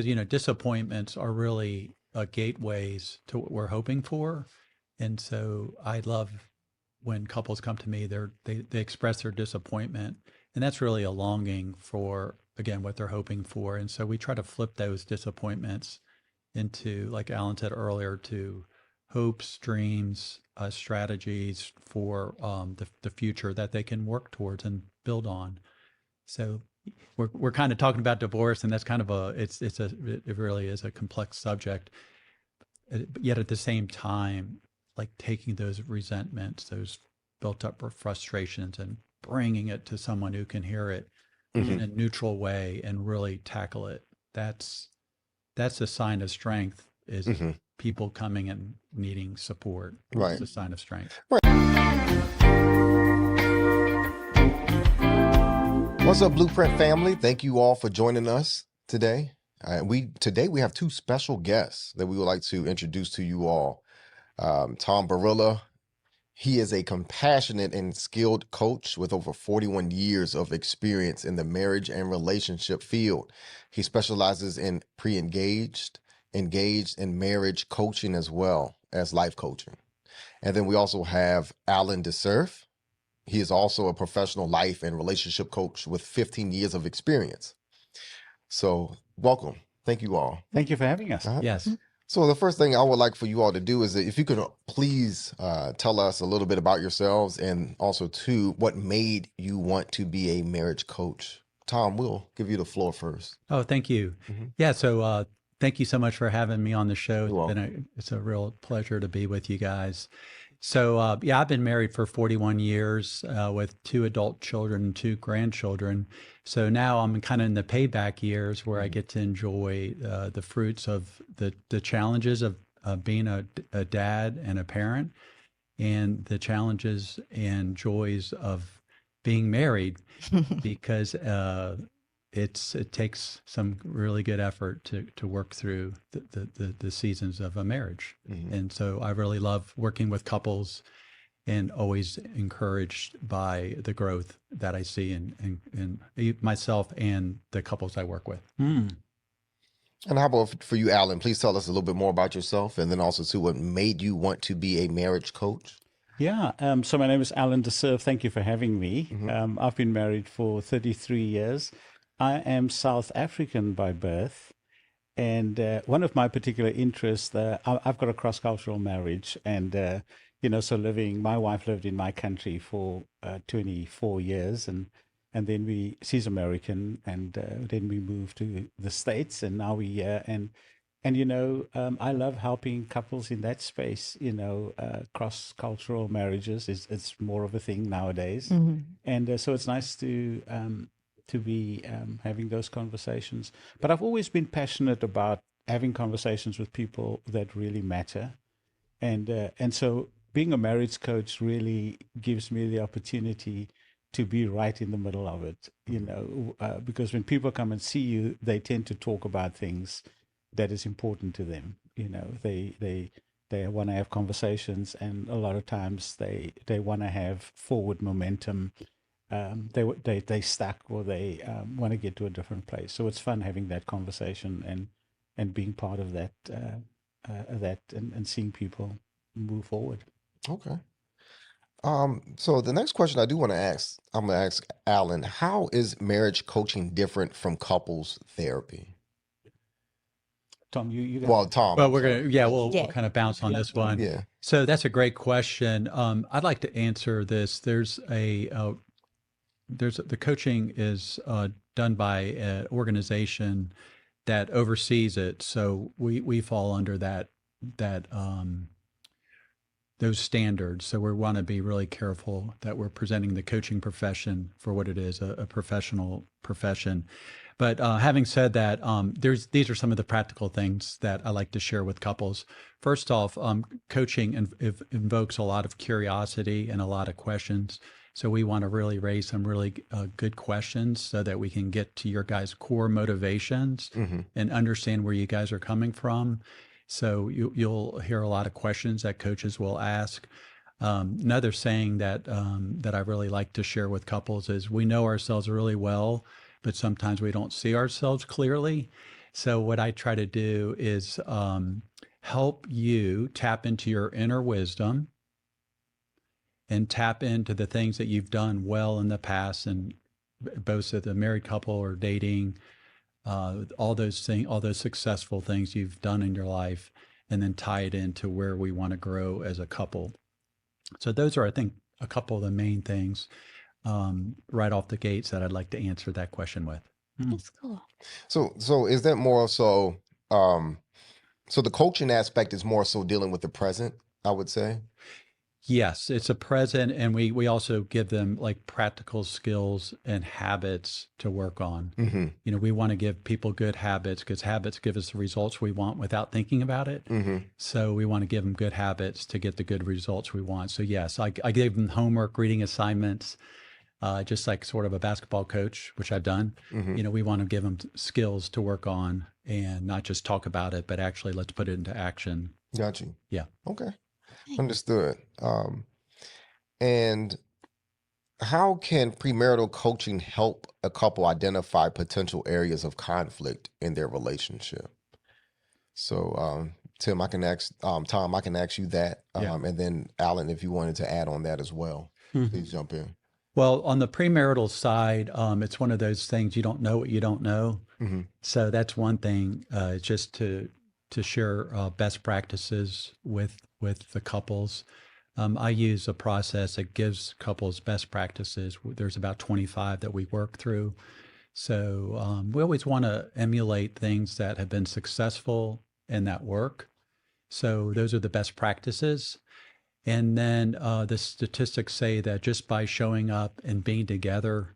because, disappointments are really gateways to what we're hoping for. And so I love when couples come to me, they express their disappointment, and that's really a longing for, again, what they're hoping for. And so we try to flip those disappointments into, like Alan said earlier, to hopes, dreams, strategies for the future that they can work towards and build on. So we're kind of talking about divorce, and that's kind of it really is a complex subject. But yet at the same time, like taking those resentments, those built up frustrations, and bringing it to someone who can hear it in a neutral way and really tackle it. That's a sign of strength. Is people coming and needing support. Right. It's a sign of strength. Right. What's up, Blueprint family? Thank you all for joining us today. Today we have two special guests that we would like to introduce to you all. Tom Barilla, he is a compassionate and skilled coach with over 41 years of experience in the marriage and relationship field. He specializes in pre-engaged, engaged, and marriage coaching as well as life coaching. And then we also have Alan DeSerf. He is also a professional life and relationship coach with 15 years of experience. So welcome. Thank you all. Thank you for having us. Yes. So the first thing I would like for you all to do is that if you could please tell us a little bit about yourselves, and also too, what made you want to be a marriage coach. Tom, we'll give you the floor first. Oh, thank you. Yeah. So thank you so much for having me on the show. It's a real pleasure to be with you guys. So I've been married for 41 years with 2 adult children and 2 grandchildren. So now I'm kind of in the payback years where I get to enjoy the fruits of the challenges of being a dad and a parent, and the challenges and joys of being married, because it takes some really good effort to work through the seasons of a marriage. And so I really love working with couples, and always encouraged by the growth that I see in myself and the couples I work with. And how about for you, Alan? Please tell us a little bit more about yourself, and then also too, what made you want to be a marriage coach? Yeah. So my name is Alan DeSerf. Thank you for having me. I've been married for 33 years. I am South African by birth, and one of my particular interests, I've got a cross-cultural marriage, and so my wife lived in my country for 24 years, and then she's American, and then we moved to the States, and now we're here, and I love helping couples in that space. Cross-cultural marriages it's more of a thing nowadays, and so it's nice to be having those conversations. But I've always been passionate about having conversations with people that really matter. And so being a marriage coach really gives me the opportunity to be right in the middle of it, because when people come and see you, they tend to talk about things that is important to them. They want to have conversations, and a lot of times they want to have forward momentum. They stuck, or they want to get to a different place. So it's fun having that conversation and being part of that and seeing people move forward. Okay. So the next question I do want to ask, I'm going to ask Alan, how is marriage coaching different from couples therapy? Tom, you got Well, Tom. Well, we'll kind of bounce on this one. Yeah. So that's a great question. I'd like to answer this. The coaching is done by an organization that oversees it. So we fall under those standards. So we want to be really careful that we're presenting the coaching profession for what it is, a professional profession. But having said that, these are some of the practical things that I like to share with couples. First off, coaching invokes a lot of curiosity and a lot of questions. So we want to really raise some really good questions so that we can get to your guys' core motivations and understand where you guys are coming from. So you'll hear a lot of questions that coaches will ask. Another saying that I really like to share with couples is, we know ourselves really well, but sometimes we don't see ourselves clearly. So what I try to do is help you tap into your inner wisdom and tap into the things that you've done well in the past, and both as a married couple or dating, all those things, all those successful things you've done in your life, and then tie it into where we want to grow as a couple. So those are, I think, a couple of the main things right off the gates that I'd like to answer that question with. That's cool. So is that more so? So the coaching aspect is more so dealing with the present, I would say. Yes, it's a present, and we also give them like practical skills and habits to work on. Mm-hmm. You know, we want to give people good habits because habits give us the results we want without thinking about it. Mm-hmm. So we want to give them good habits to get the good results we want. So yes, I gave them homework, reading assignments, just like sort of a basketball coach, which I've done. Mm-hmm. You know, we want to give them skills to work on and not just talk about it, but actually let's put it into action. Got you. Yeah. Okay. Thanks. Understood. And how can premarital coaching help a couple identify potential areas of conflict in their relationship? So, Tim, I can ask, Tom, I can ask you that. Yeah. And then Alan, if you wanted to add on that as well, please jump in. Well, on the premarital side, it's one of those things you don't know what you don't know. Mm-hmm. So that's one thing, just to share best practices with the couples. I use a process that gives couples best practices. There's about 25 that we work through. So we always want to emulate things that have been successful and that work. So those are the best practices. And then the statistics say that just by showing up and being together,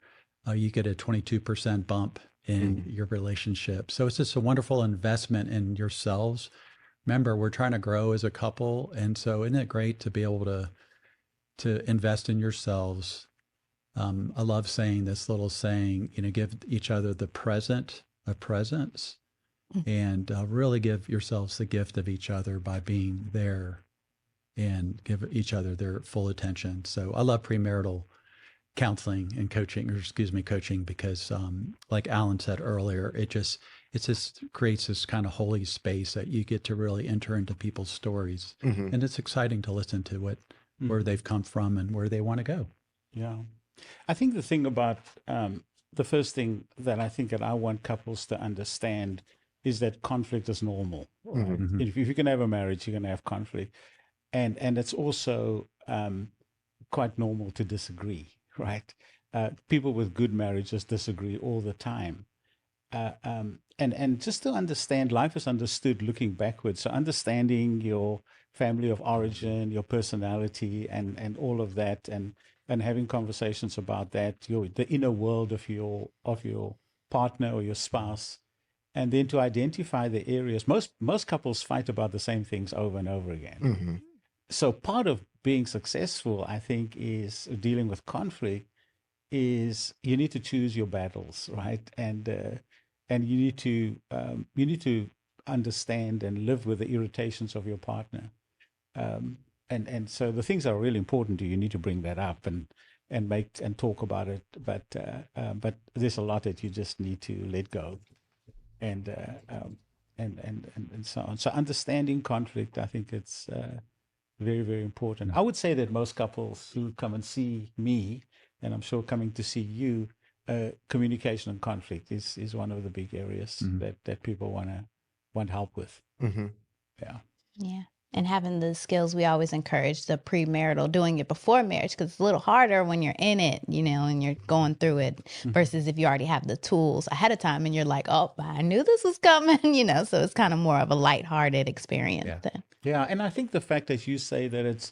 you get a 22% bump in your relationship. So it's just a wonderful investment in yourselves. Remember, we're trying to grow as a couple. And so isn't it great to be able to invest in yourselves? I love saying this little saying, you know, give each other the present of presence and really give yourselves the gift of each other by being there and give each other their full attention. So I love premarital counseling and coaching, or excuse me, coaching, because like Alan said earlier, it just creates this kind of holy space that you get to really enter into people's stories. Mm-hmm. And it's exciting to listen to where they've come from and where they want to go. Yeah. I think the thing about the first thing that I think that I want couples to understand is that conflict is normal. Right? Mm-hmm. If you can have a marriage, you're going to have conflict. And it's also quite normal to disagree, right? People with good marriages disagree all the time. And just to understand, life is understood looking backwards. So understanding your family of origin, your personality, and all of that, and having conversations about that, the inner world of your partner or your spouse, and then to identify the areas. Most couples fight about the same things over and over again. Mm-hmm. So part of being successful, I think, is dealing with conflict. Is you need to choose your battles, right? And you need to understand and live with the irritations of your partner. And so the things that are really important to you, you need to bring that up and make and talk about it. But there's a lot that you just need to let go, and so on. So understanding conflict, I think it's very, very important. I would say that most couples who come and see me, and I'm sure coming to see you, communication and conflict is one of the big areas that people want help with. Mm-hmm. Yeah. Yeah. And having the skills, we always encourage the premarital, doing it before marriage, because it's a little harder when you're in it, you know, and you're going through it versus if you already have the tools ahead of time and you're like, oh, I knew this was coming, you know, so it's kind of more of a lighthearted experience then. Yeah. And I think the fact that you say that it's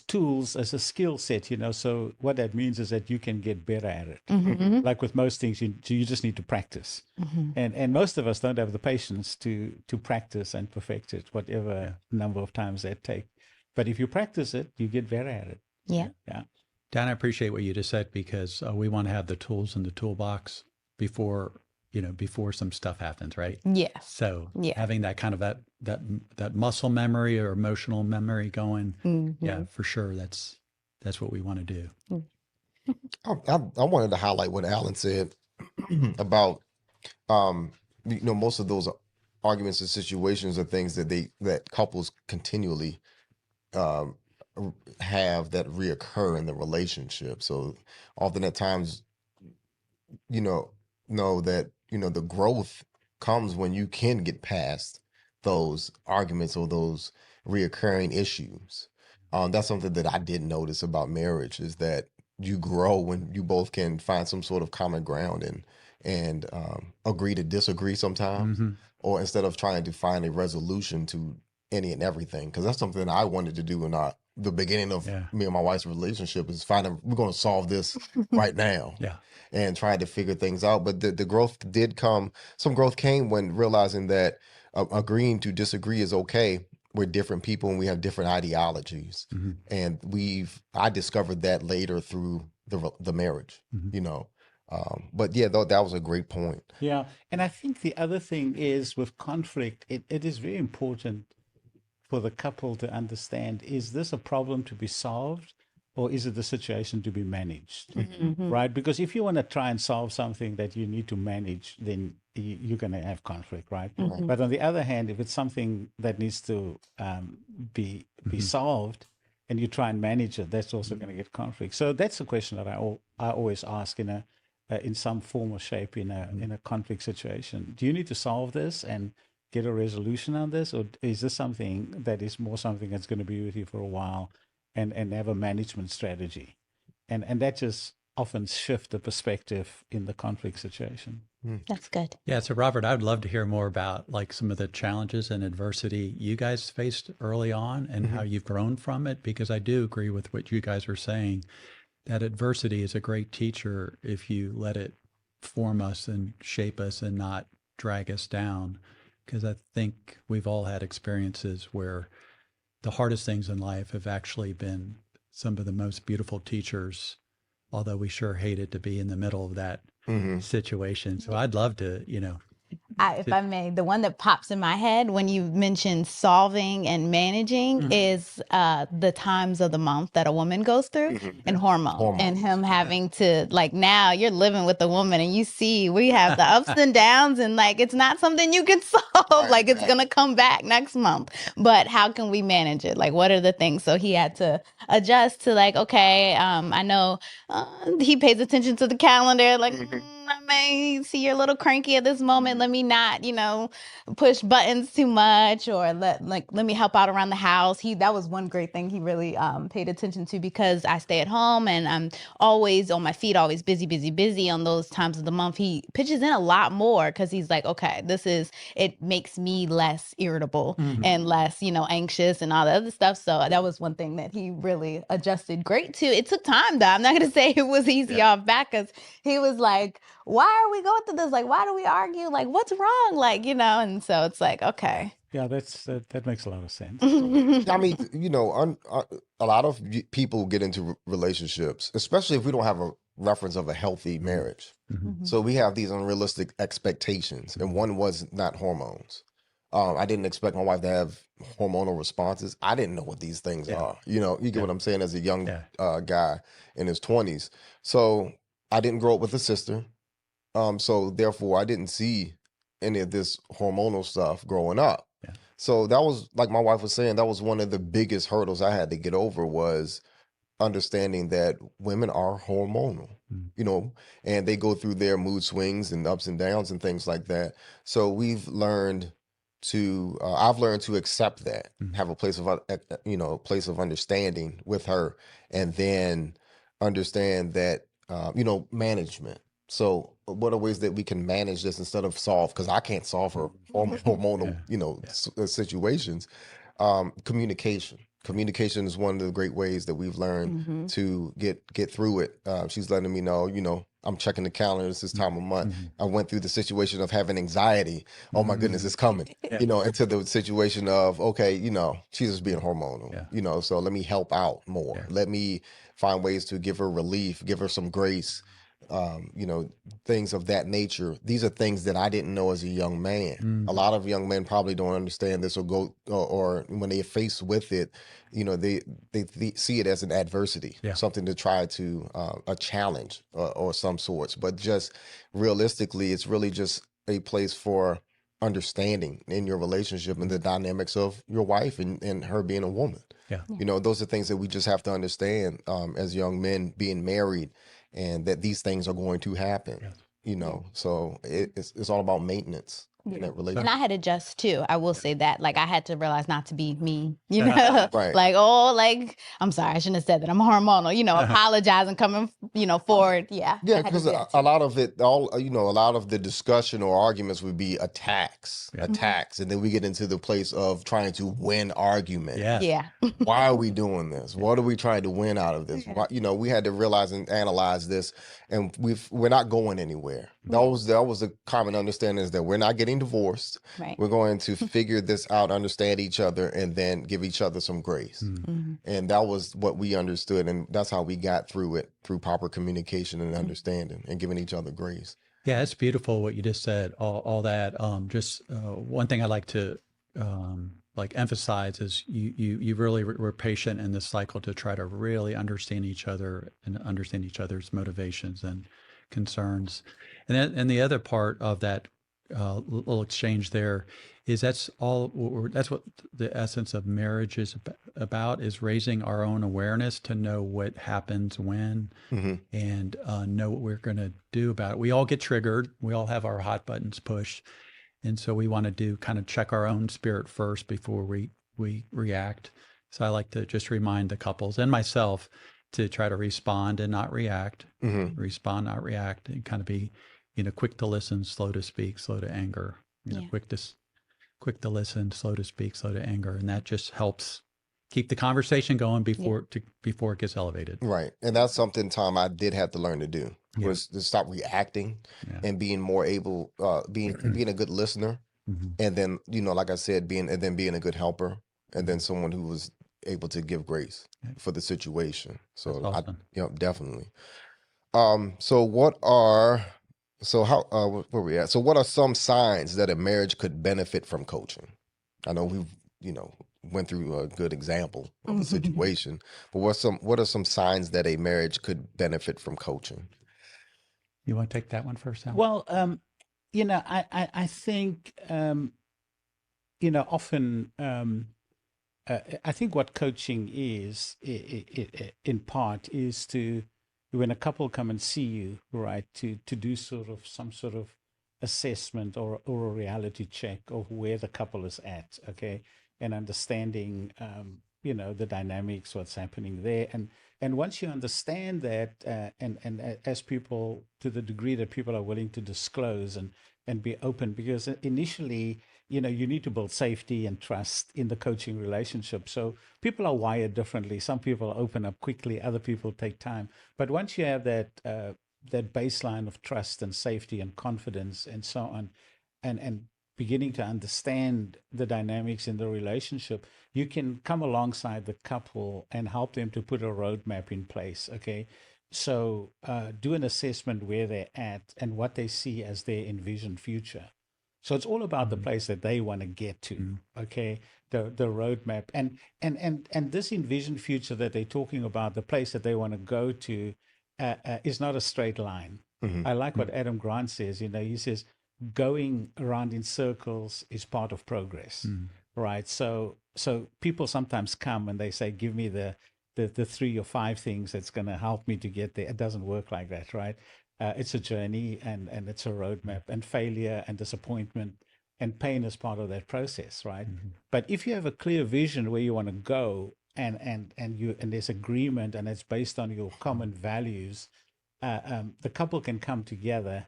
tools as a skill set, you know, so what that means is that you can get better at it. Mm-hmm. Like with most things, you just need to practice. Mm-hmm. And most of us don't have the patience to practice and perfect it, whatever number of times that take. But if you practice it, you get better at it. Yeah. Yeah. Dan, I appreciate what you just said, because we want to have the tools in the toolbox before some stuff happens, right? Yes. So Yeah. having that kind of that muscle memory or emotional memory going, yeah, for sure. That's what we want to do. I wanted to highlight what Alan said about most of those arguments and situations are things that couples continually um, have that reoccur in the relationship. So often at times, you know that the growth comes when you can get past those arguments or those reoccurring issues. That's something that I did notice about marriage, is that you grow when you both can find some sort of common ground and agree to disagree sometimes, Mm-hmm. or instead of trying to find a resolution to any and everything, because that's something I wanted to do in the beginning of Yeah. me and my wife's relationship, is finding we're going to solve this right now Yeah. and trying to figure things out. But the growth did come. Some growth came when realizing that agreeing to disagree is okay. We're different people and we have different ideologies. Mm-hmm. And I discovered that later through the marriage, Mm-hmm. But yeah, though, that was a great point. Yeah. And I think the other thing is with conflict, it is very important for the couple to understand, is this a problem to be solved, or is it the situation to be managed? Right? Because if you want to try and solve something that you need to manage, then you're going to have conflict, right? But on the other hand, if it's something that needs to be solved, and you try and manage it, that's also going to get conflict. So that's a question that I always ask in some form or shape in a conflict situation. Do you need to solve this and get a resolution on this, or is this something that is more something that's going to be with you for a while, and have a management strategy, and that just often shift the perspective in the conflict situation. That's good. Yeah. So Robert, I would love to hear more about like some of the challenges and adversity you guys faced early on and how you've grown from it, because I do agree with what you guys are saying, that adversity is a great teacher if you let it form us and shape us and not drag us down. Because I think we've all had experiences where the hardest things in life have actually been some of the most beautiful teachers, although we sure hated to be in the middle of that situation. So I'd love to, If I may, the one that pops in my head when you mentioned solving and managing is the times of the month that a woman goes through and hormones, and him having to, like, now you're living with a woman and you see we have the ups and downs, and like it's not something you can solve. Like it's gonna come back next month, but how can we manage it? Like, what are the things? So he had to adjust to, like, okay, I know he pays attention to the calendar, like. I may see you're a little cranky at this moment. Let me not, push buttons too much, or let me help out around the house. That was one great thing he really paid attention to, because I stay at home and I'm always on my feet, always busy, busy, busy on those times of the month. He pitches in a lot more because he's like, okay, it makes me less irritable and less, anxious and all the other stuff. So that was one thing that he really adjusted great to. It took time though. I'm not going to say it was easy off back, because he was like, why are we going through this? Like, why do we argue? Like, what's wrong? Like, and so it's like, okay. Yeah, that makes a lot of sense. I mean, a lot of people get into relationships, especially if we don't have a reference of a healthy marriage. So we have these unrealistic expectations, and one was not hormones. I didn't expect my wife to have hormonal responses. I didn't know what these things are. You get what I'm saying, as a young guy in his 20s. So I didn't grow up with a sister. So therefore, I didn't see any of this hormonal stuff growing up. Yeah. So that was, like my wife was saying, that was one of the biggest hurdles I had to get over, was understanding that women are hormonal, and they go through their mood swings and ups and downs and things like that. So I've learned to accept that, have a place of understanding with her, and then understand that, management. So what are ways that we can manage this instead of solve? Because I can't solve her hormonal, situations. Communication is one of the great ways that we've learned to get through it. She's letting me know, I'm checking the calendar. This is time of month. I went through the situation of having anxiety. Oh my goodness, it's coming. Into the situation of, okay, she's just being hormonal. So let me help out more. Let me find ways to give her relief, give her some grace. Things of that nature. These are things that I didn't know as a young man. A lot of young men probably don't understand this, or when they are faced with it, they see it as an adversity, something to try to a challenge or some sorts. But just realistically, it's really just a place for understanding in your relationship and the dynamics of your wife and her being a woman. Yeah. You know, those are things that we just have to understand as young men being married, and that these things are going to happen. Yes. You know, so it's all about maintenance in that And relationship. I had to adjust too. I will say that. Like I had to realize not to be mean, you know, Right. like, oh, like, I'm sorry, I shouldn't have said that. I'm hormonal, you know, apologizing, coming, you know, forward. Yeah. I Yeah, had to because do that a too. lot of it, a lot of the discussion or arguments would be attacks, and then we get into the place of trying to win argument. Yes. Yeah. Why are we doing this? What are we trying to win out of this? Why, we had to realize and analyze this, and we're not going anywhere. That was a common understanding, is that we're not getting divorced. Right. We're going to figure this out, understand each other, and then give each other some grace. And that was what we understood, and that's how we got through it, through proper communication and understanding and giving each other grace. Yeah, it's beautiful what you just said. All that. Just one thing I like to like emphasize is you really were patient in this cycle to try to really understand each other and understand each other's motivations and concerns. And the other part of that little exchange there is that's what the essence of marriage is about, is raising our own awareness to know what happens when, and know what we're going to do about it. We all get triggered. We all have our hot buttons pushed. And so we want to do kind of check our own spirit first before we react. So I like to just remind the couples and myself to try to respond and not react, respond, not react, and kind of be, quick to listen, slow to speak, slow to anger, quick to listen, slow to speak, slow to anger. And that just helps keep the conversation going before it gets elevated. Right. And that's something, Tom, I did have to learn to do, was to stop reacting and being more able, being a good listener. And then, like I said, being a good helper, and then someone who was able to give grace for the situation. So That's awesome. Definitely. Where we at? So what are some signs that a marriage could benefit from coaching? I know we've, went through a good example of a situation, but what are some signs that a marriage could benefit from coaching? You want to take that one first, Al? Well, I think, often, I think what coaching is, in part, is to, when a couple come and see you, right, to do some sort of assessment or a reality check of where the couple is at, okay, and understanding, the dynamics, what's happening there, and once you understand that, and as people, to the degree that people are willing to disclose and be open, because initially, you need to build safety and trust in the coaching relationship. So people are wired differently. Some people open up quickly, other people take time. But once you have that baseline of trust and safety and confidence and so on, and beginning to understand the dynamics in the relationship, you can come alongside the couple and help them to put a roadmap in place. Okay. So do an assessment where they're at and what they see as their envisioned future. So it's all about the place that they want to get to, okay? The roadmap and this envisioned future that they're talking about, the place that they want to go to, is not a straight line. I like what Adam Grant says. He says going around in circles is part of progress, right? So people sometimes come and they say, "Give me the 3 or 5 things that's going to help me to get there." It doesn't work like that, right? It's a journey and it's a roadmap, and failure and disappointment and pain is part of that process, right? But if you have a clear vision where you want to go, and there's agreement and it's based on your common values, the couple can come together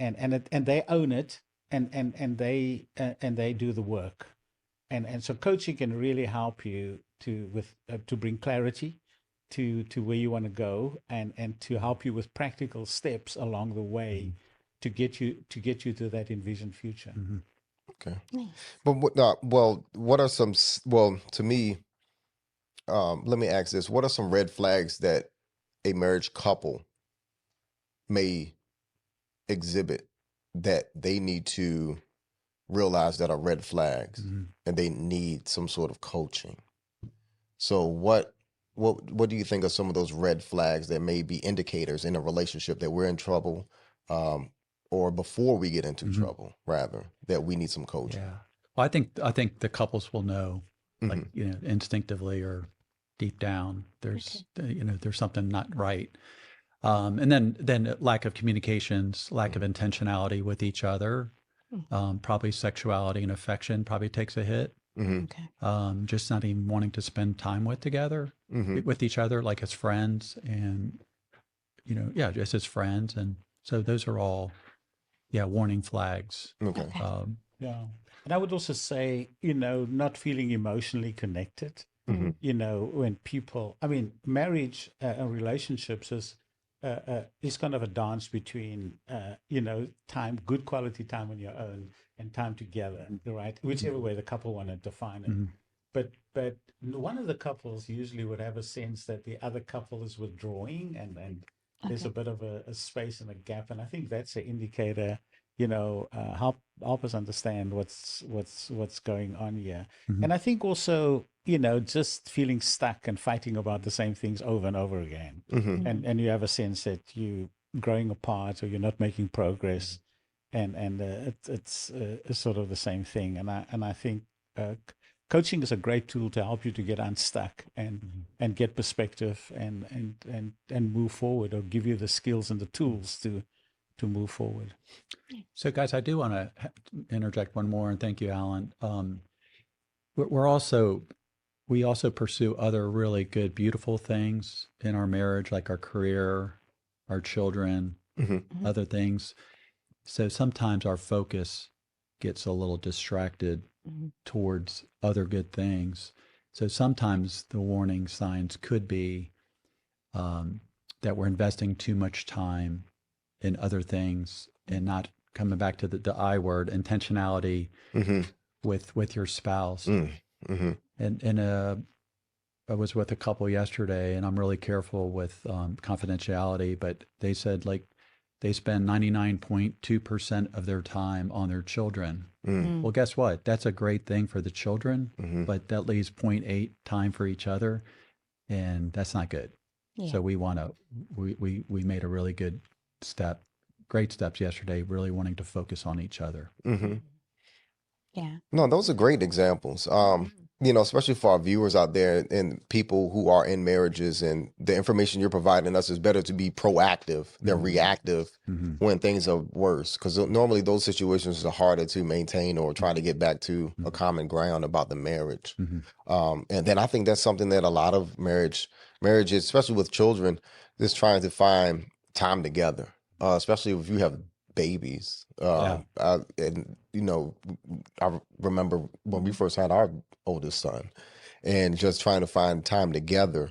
and they own it, and they do the work, and so coaching can really help you to bring clarity to where you want to go, and to help you with practical steps along the way to get you to that envisioned future. Okay. Nice. But what are some, to me, let me ask this. What are some red flags that a marriage couple may exhibit that they need to realize that are red flags, and they need some sort of coaching? So what do you think are some of those red flags that may be indicators in a relationship that we're in trouble, or before we get into Mhm. trouble, rather, that we need some coaching. Yeah. Well, I think the couples will know, like, Mhm. instinctively or deep down, Okay. there's something not right. And then lack of communications, lack of intentionality with each other, probably sexuality and affection probably takes a hit. Mhm. Okay. Just not even wanting to spend time Mhm. with each other, like as friends, and yeah, just as friends. And so those are all, yeah, warning flags. Okay. Okay. Yeah. And I would also say, not feeling emotionally connected. Mhm. When people, I mean, marriage and relationships is kind of a dance between, time, good quality time on your own and time together, right? Whichever way the couple want to define it. Mhm. But one of the couples usually would have a sense that the other couple is withdrawing, and there's Okay. a bit of a space and a gap. And I think that's an indicator, help us understand what's going on here. Mhm. And I think also, just feeling stuck and fighting about the same things over and over again. Mhm. And you have a sense that you growing apart or you're not making progress, and it's sort of the same thing. And I think coaching is a great tool to help you to get unstuck and get perspective and move forward, or give you the skills and the tools to move forward. So, guys, I do want to interject one more, and thank you, Alan. We're also we also pursue other really good, beautiful things in our marriage, like our career, our children, Mhm. other things. So sometimes our focus gets a little distracted towards other good things. So sometimes the warning signs could be that we're investing too much time in other things and not coming back to the I word, intentionality Mhm. with your spouse. Mm. Mhm. And I was with a couple yesterday, and I'm really careful with confidentiality, but they said like they spend 99.2% of their time on their children. Mm. Well, guess what? That's a great thing for the children, Mhm. but that leaves zero point 0.8 time for each other, and that's not good. Yeah. So we made a really good step, great steps yesterday, really wanting to focus on each other. Mhm. Yeah. No, those are great examples. Especially for our viewers out there and people who are in marriages, and the information you're providing us is better to be proactive than reactive Mm-hmm. when things are worse. Because normally those situations are harder to maintain or try to get back to a common ground about the marriage. Mm-hmm. And then I think that's something that a lot of marriages, especially with children, is trying to find time together, especially if you have babies. Yeah. I remember when we first had our oldest son, and just trying to find time together.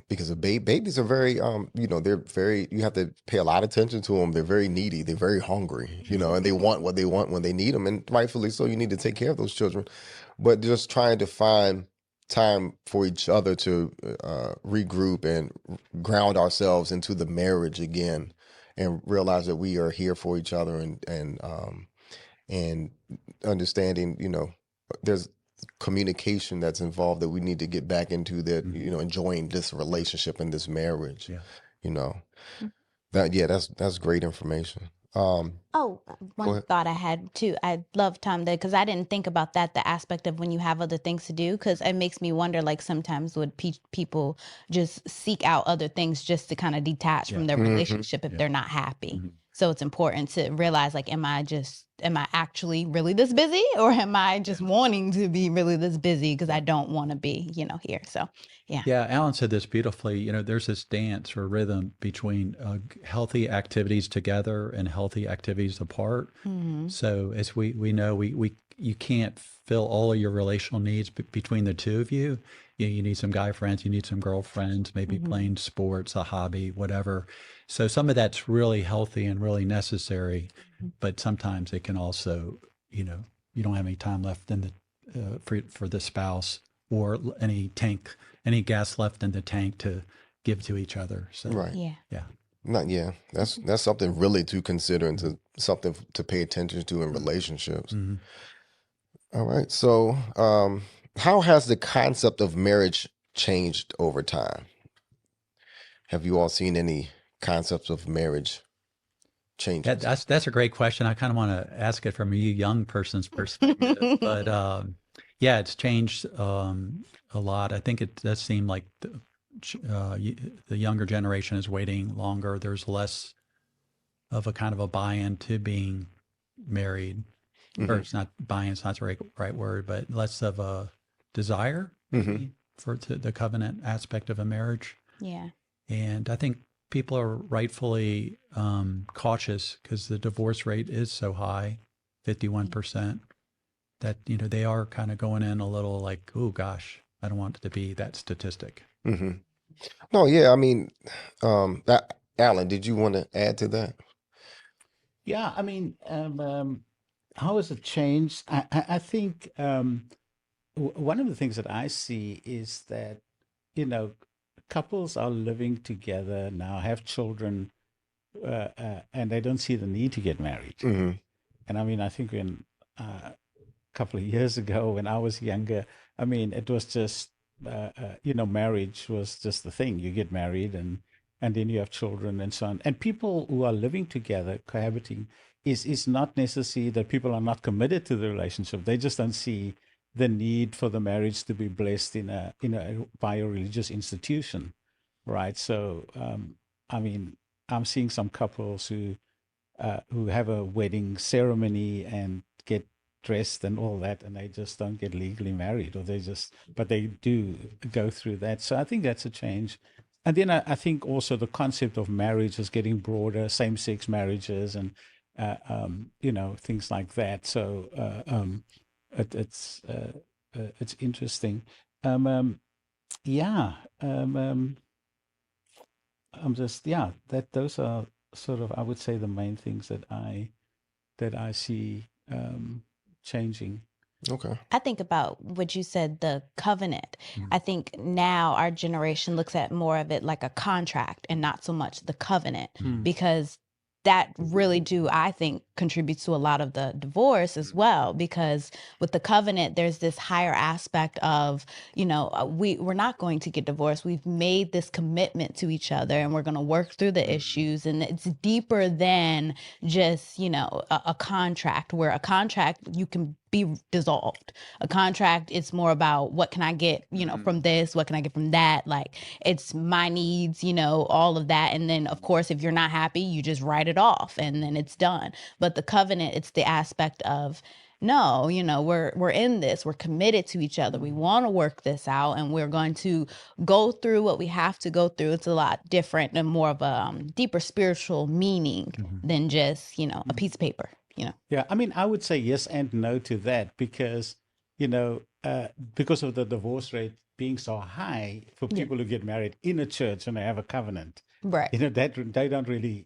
Because babies are very, they're very, you have to pay a lot of attention to them. They're very needy. They're very hungry, and they want what they want when they need them. And rightfully so, you need to take care of those children. But just trying to find time for each other to regroup and ground ourselves into the marriage again, and realize that we are here for each other, and understanding, there's communication that's involved that we need to get back into, that, enjoying this relationship and this marriage, Yeah. you know, that's great information. Oh, Go one ahead. thought I had too. I love Tom because I didn't think about that, the aspect of when you have other things to do, because it makes me wonder, like sometimes would people just seek out other things just to kind of detach from their Mhm. relationship if Yeah. they're not happy. Mhm. So it's important to realize, like, am I actually really this busy, or am I just wanting to be really this busy because I don't want to be, here. So yeah. Yeah, Alan said this beautifully. There's this dance or rhythm between healthy activities together and healthy activities apart. Mm-hmm. So as we know, you can't fill all of your relational needs between the two of you. You need some guy friends, you need some girlfriends, maybe Mm-hmm. playing sports, a hobby, whatever. So some of that's really healthy and really necessary, but sometimes it can also, you don't have any time left in the for the spouse, or any gas left in the tank to give to each other. So Right. Yeah. yeah. Yeah, that's something really to consider, and something to pay attention to in relationships. Mm-hmm. All right. So, how has the concept of marriage changed over time? Have you all seen any concepts of marriage changes? That's a great question. I kind of want to ask it from a young person's perspective, but yeah, it's changed a lot. I think it does seem like the younger generation is waiting longer. There's less of a kind of a buy-in to being married, or it's not buy-in, it's not the right word, but less of a desire maybe for the covenant aspect of a marriage. Yeah. And I think people are rightfully cautious because the divorce rate is so high, 51%, that they are kind of going in a little like, oh gosh, I don't want it to be that statistic. No, yeah, I mean, Alan, did you want to add to that? Yeah, I mean, how has it changed? I think one of the things that I see is that, couples are living together now, have children, and they don't see the need to get married. And I mean, I think when a couple of years ago, when I was younger, I mean, it was just, marriage was just the thing. You get married and then you have children and so on. And people who are living together, cohabiting, is not necessarily that people are not committed to the relationship. They just don't see the need for the marriage to be blessed by a religious institution, right? So, I mean, I'm seeing some couples who have a wedding ceremony and get dressed and all that, and they just don't get legally married, but they do go through that. So I think that's a change. And then I think also the concept of marriage is getting broader, same-sex marriages and, things like that. So it's interesting. Yeah. I'm just, yeah, those are sort of, I would say, the main things that I see changing. Okay. I think about what you said, the covenant. I think now our generation looks at more of it like a contract and not so much the covenant, because that really I think, contributes to a lot of the divorce as well, because with the covenant, there's this higher aspect of, we're not going to get divorced. We've made this commitment to each other and we're going to work through the issues. And it's deeper than just, a contract, where a contract, you can be dissolved. A contract, it's more about what can I get, from this, what can I get from that? Like, it's my needs, all of that. And then of course, if you're not happy, you just write it off and then it's done. But the covenant, it's the aspect of, no, we're in this, we're committed to each other, we want to work this out, and we're going to go through what we have to go through. It's a lot different and more of a deeper spiritual meaning than just, a piece of paper. Yeah, I mean, I would say yes and no to that because, because of the divorce rate being so high for people who get married in a church and they have a covenant, Right. that they don't really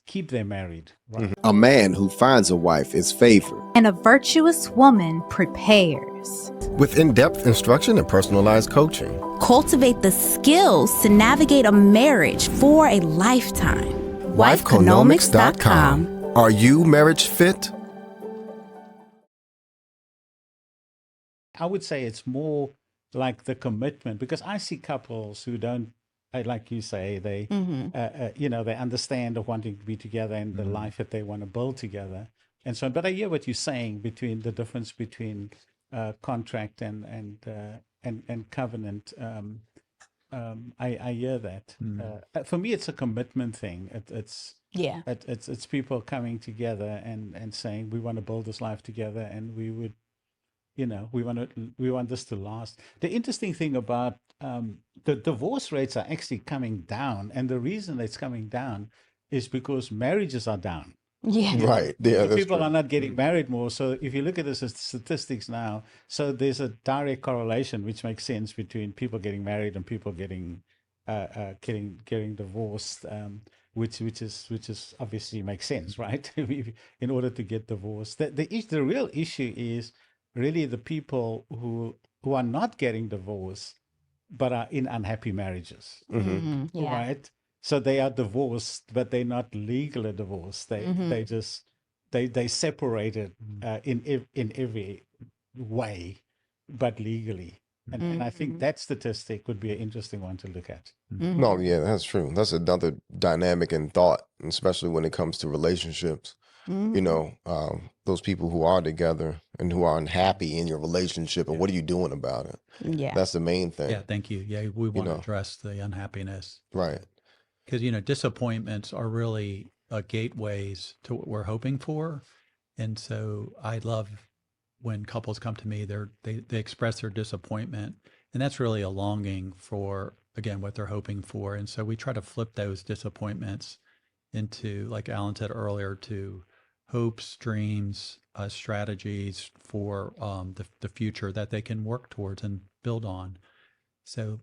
keep them married, right? A man who finds a wife is favored, and a virtuous woman prepares. With in-depth instruction and personalized coaching. Cultivate the skills to navigate a marriage for a lifetime. Wifeconomics.com. Are you marriage fit? I would say it's more like the commitment, because I see couples who don't, like you say, they, they understand of wanting to be together and the life that they want to build together and so on. But I hear what you're saying between the difference between contract and covenant. I hear that. For me, it's a commitment thing. It's people coming together and saying we want to build this life together, and we would, we want this to last. The interesting thing about the divorce rates are actually coming down, and the reason it's coming down is because marriages are down. Yeah. Right. Yeah, that's People true. are not getting married more. So if you look at the statistics now, so there's a direct correlation, which makes sense, between people getting married and people getting divorced, which is obviously makes sense, right? In order to get divorced, the real issue is really the people who are not getting divorced but are in unhappy marriages, Yeah. right? So they are divorced, but they're not legally divorced. They just they separated in every way, but legally. And I think that statistic would be an interesting one to look at. No, yeah, that's true. That's another dynamic in thought, especially when it comes to relationships. Those people who are together and who are unhappy in your relationship, and what are you doing about it? Yeah. That's the main thing. Yeah, thank you. Yeah, we want to know, address the unhappiness right. because disappointments are really gateways to what we're hoping for, and so I love when couples come to me. They express their disappointment, and that's really a longing for again what they're hoping for, and so we try to flip those disappointments into, like Alan said earlier, to hopes, dreams, strategies for the future that they can work towards and build on. So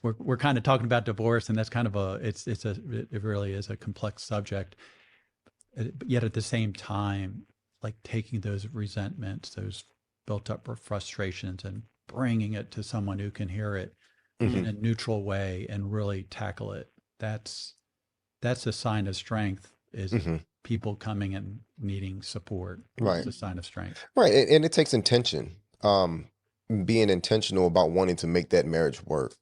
we're kind of talking about divorce, and that's kind of it really is a complex subject. But yet at the same time, like taking those resentments, those built up frustrations, and bringing it to someone who can hear it in a neutral way and really tackle it. That's a sign of strength. Is people coming and needing support. Right. It's a sign of strength. Right. And it takes intention. Being intentional about wanting to make that marriage work.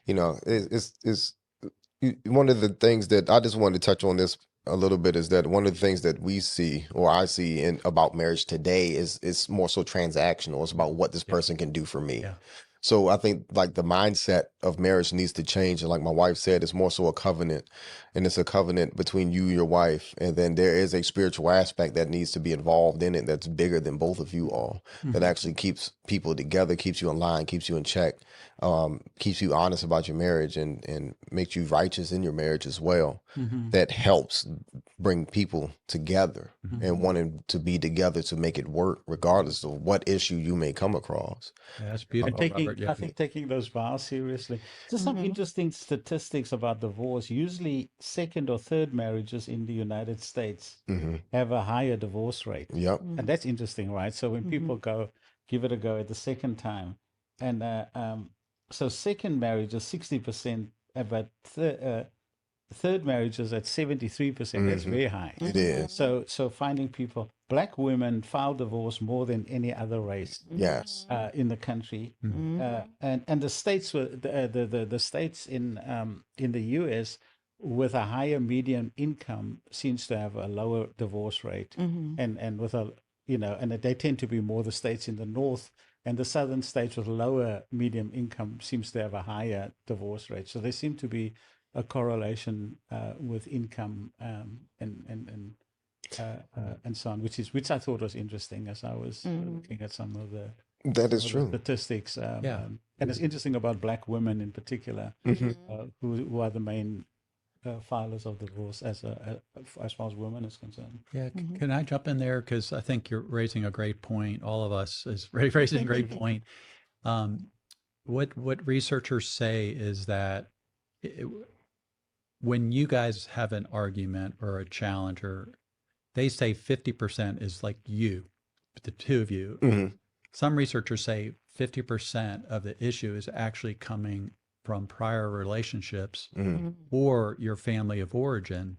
Is one of the things that I just wanted to touch on this a little bit is that one of the things that we see, or I see in about marriage today, is more so transactional. It's about what this person can do for me. Yeah. So I think like the mindset of marriage needs to change. And like my wife said, it's more so a covenant, and it's a covenant between you and your wife. And then there is a spiritual aspect that needs to be involved in it that's bigger than both of you all, that actually keeps people together, keeps you in line, keeps you in check, keeps you honest about your marriage, and makes you righteous in your marriage as well. That helps bring people together and wanting to be together to make it work, regardless of what issue you may come across. Yeah, that's beautiful, And Robert. Yeah. I think taking those vows seriously. Just some interesting statistics about divorce. Usually, second or third marriages in the United States have a higher divorce rate. Yep. And that's interesting, right? So when people go give it a go at the second time, and so second marriage is 60%, but third marriage is at 73%. That's very high. It is. So finding people, black women file divorce more than any other race Yes. in the country, and the states were the states in the U.S. with a higher median income seems to have a lower divorce rate, and with a and they tend to be more the states in the north, and the southern states with lower median income seems to have a higher divorce rate. So there seem to be a correlation with income and so on, which I thought was interesting as I was looking at some of the That is true. statistics. Yeah. And it's interesting about black women in particular, who are the main filers of divorce as far as women is concerned. Yeah, can I jump in there? Because I think you're raising a great point. All of us is raising a great point. What researchers say is that when you guys have an argument or a challenge, or they say 50% is like you, the two of you. Some researchers say 50% of the issue is actually coming from prior relationships or your family of origin.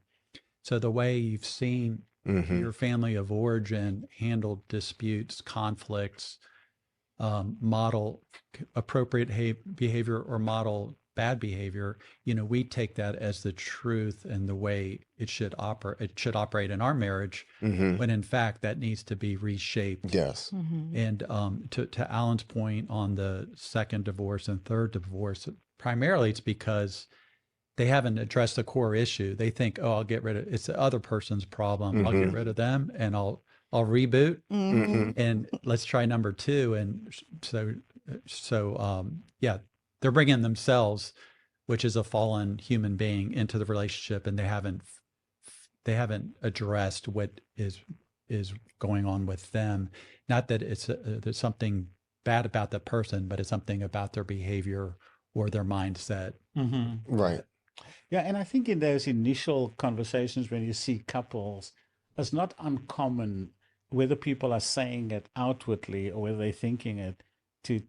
So the way you've seen your family of origin handle disputes, conflicts, model appropriate behavior or model bad behavior, we take that as the truth and the way it should operate in our marriage, when in fact that needs to be reshaped. Yes. And to Alan's point on the second divorce and third divorce, primarily it's because they haven't addressed the core issue. They think, oh, I'll get rid of it's the other person's problem. I'll get rid of them and I'll reboot and let's try number two. And so yeah, they're bringing themselves, which is a fallen human being, into the relationship, and they haven't addressed what is going on with them. Not that there's something bad about the person, but it's something about their behavior or their mindset. Right. Yeah, and I think in those initial conversations when you see couples, it's not uncommon, whether people are saying it outwardly or whether they're thinking it,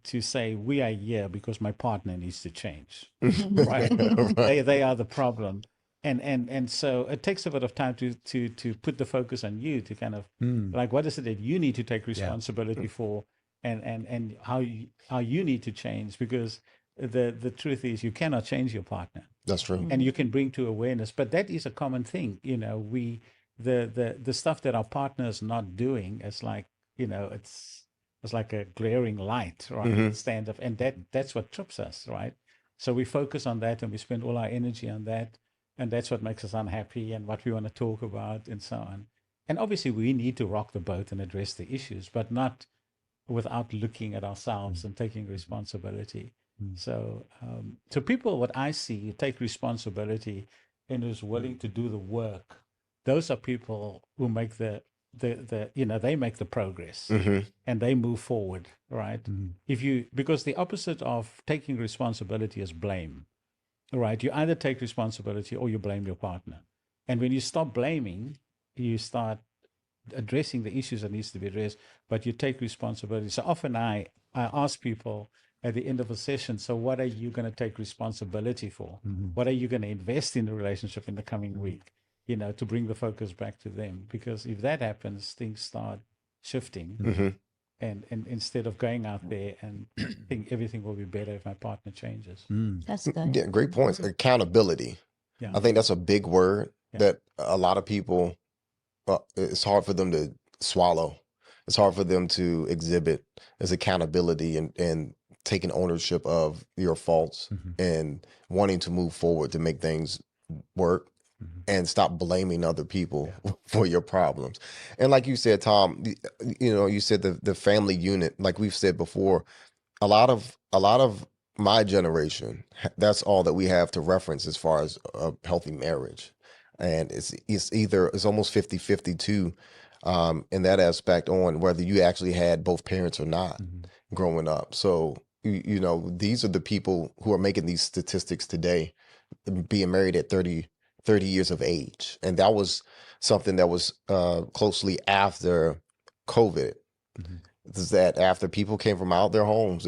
to say, we are here because my partner needs to change. Right? They are the problem. And so it takes a bit of time to put the focus on you, to kind of like, what is it that you need to take responsibility for? and how you need to change, because the truth is you cannot change your partner, That's true. and you can bring to awareness, but that is a common thing. We the stuff that our partner is not doing is like, it's like a glaring light, right? Hmm. It stands up, and that's what trips us, right? So we focus on that and we spend all our energy on that, and that's what makes us unhappy and what we want to talk about and so on. And obviously we need to rock the boat and address the issues, but not without looking at ourselves and taking responsibility. So people, what I see, who take responsibility and who's willing to do the work, those are people who make they make the progress Hmm. and they move forward, right? Because the opposite of taking responsibility is blame, right? You either take responsibility or you blame your partner. And when you stop blaming, you start addressing the issues that needs to be addressed, but you take responsibility. So often I ask people at the end of a session, so what are you going to take responsibility for? What are you going to invest in the relationship in the coming week, to bring the focus back to them? Because if that happens, things start shifting. Hmm. And instead of going out there and think everything will be better if my partner changes. That's good. Yeah, great points. Accountability. Yeah. I think that's a big word Yeah. that a lot of people, it's hard for them to swallow. It's hard for them to exhibit, as accountability and taking ownership of your faults and wanting to move forward to make things work and stop blaming other people for your problems. And like you said, Tom, you said the family unit, like we've said before, a lot of my generation, that's all that we have to reference as far as a healthy marriage. And it's almost 50-50 too, in that aspect, on whether you actually had both parents or not growing up. So these are the people who are making these statistics today, being married at 30 years of age. And that was something that was closely after COVID. Is that after people came from out their homes,